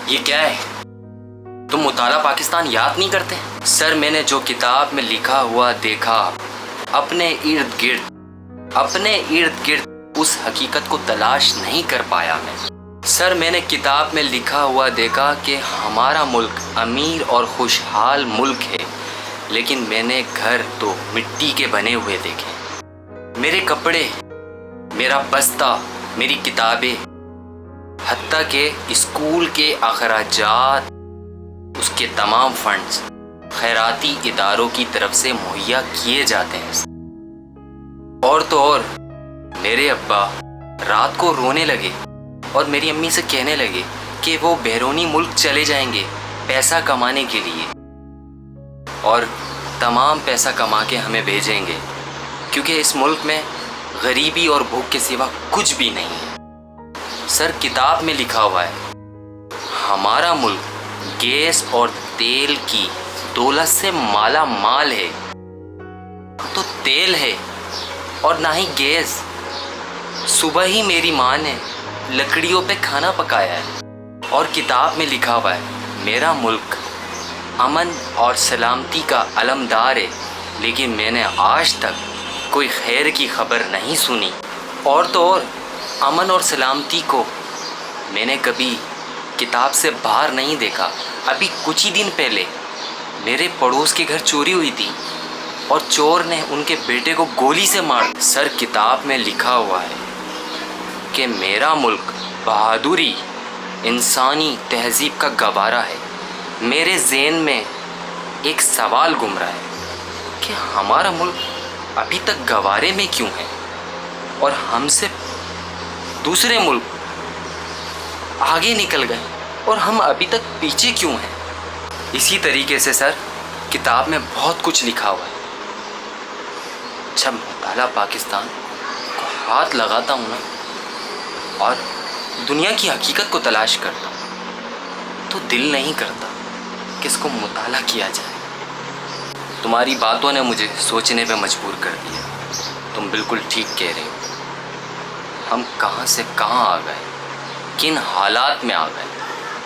یہ کیا ہے؟ تم مطالعہ پاکستان یاد نہیں کرتے؟ سر میں نے جو کتاب میں لکھا ہوا دیکھا، اپنے ارد گرد اس حقیقت کو تلاش نہیں کر پایا میں۔ سر میں نے کتاب میں لکھا ہوا دیکھا کہ ہمارا ملک امیر اور خوشحال ملک ہے، لیکن میں نے گھر تو مٹی کے بنے ہوئے دیکھے۔ میرے کپڑے، میرا بستہ، میری کتابیں، حتیٰ کہ اسکول کے اخراجات، اس کے تمام فنڈز خیراتی اداروں کی طرف سے مہیا کیے جاتے ہیں۔ اور تو اور میرے ابا رات کو رونے لگے اور میری امی سے کہنے لگے کہ وہ بیرونی ملک چلے جائیں گے پیسہ کمانے کے لیے، اور تمام پیسہ کما کے ہمیں بھیجیں گے، کیونکہ اس ملک میں غریبی اور بھوک کے سوا کچھ بھی نہیں ہے۔ سر کتاب میں لکھا ہوا ہے ہمارا ملک گیس اور تیل کی دولت سے مالا مال ہے، تو تیل ہے اور نہ ہی گیس۔ صبح ہی میری ماں نے لکڑیوں پہ کھانا پکایا ہے، اور کتاب میں لکھا ہوا ہے میرا ملک امن اور سلامتی کا علمدار ہے، لیکن میں نے آج تک کوئی خیر کی خبر نہیں سنی۔ اور تو اور امن اور سلامتی کو میں نے کبھی کتاب سے باہر نہیں دیکھا۔ ابھی کچھ ہی دن پہلے میرے پڑوس کے گھر چوری ہوئی تھی اور چور نے ان کے بیٹے کو گولی سے مار دیا۔ سر کتاب میں لکھا ہوا ہے کہ میرا ملک بہادری، انسانی تہذیب کا گوارا ہے۔ میرے ذہن میں ایک سوال گھوم رہا ہے کہ ہمارا ملک ابھی تک گوارے میں کیوں ہے، اور ہم سے دوسرے ملک آگے نکل گئے اور ہم ابھی تک پیچھے کیوں ہیں۔ اسی طریقے سے سر کتاب میں بہت کچھ لکھا ہوا ہے۔ جب مطالعہ پاکستان کو ہاتھ لگاتا ہوں نا اور دنیا کی حقیقت کو تلاش کرتا ہوں، تو دل نہیں کرتا کہ اس کو مطالعہ کیا جائے۔ تمہاری باتوں نے مجھے سوچنے پہ مجبور کر دیا۔ تم بالکل ٹھیک کہہ رہے ہو، ہم کہاں سے کہاں آ گئے، کن حالات میں آ گئے۔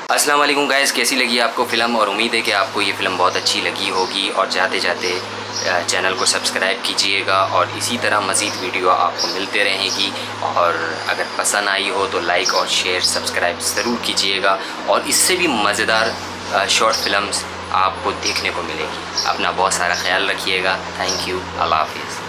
السلام علیکم گائز، کیسی لگی آپ کو فلم؟ اور امید ہے کہ آپ کو یہ فلم بہت اچھی لگی ہوگی، اور جاتے جاتے چینل کو سبسکرائب کیجئے گا، اور اسی طرح مزید ویڈیو آپ کو ملتے رہیں گی۔ اور اگر پسند آئی ہو تو لائک اور شیئر سبسکرائب ضرور کیجئے گا، اور اس سے بھی مزیدار شارٹ فلمز آپ کو دیکھنے کو ملے گی۔ اپنا بہت سارا خیال رکھیے گا۔ تھینک یو، اللہ حافظ۔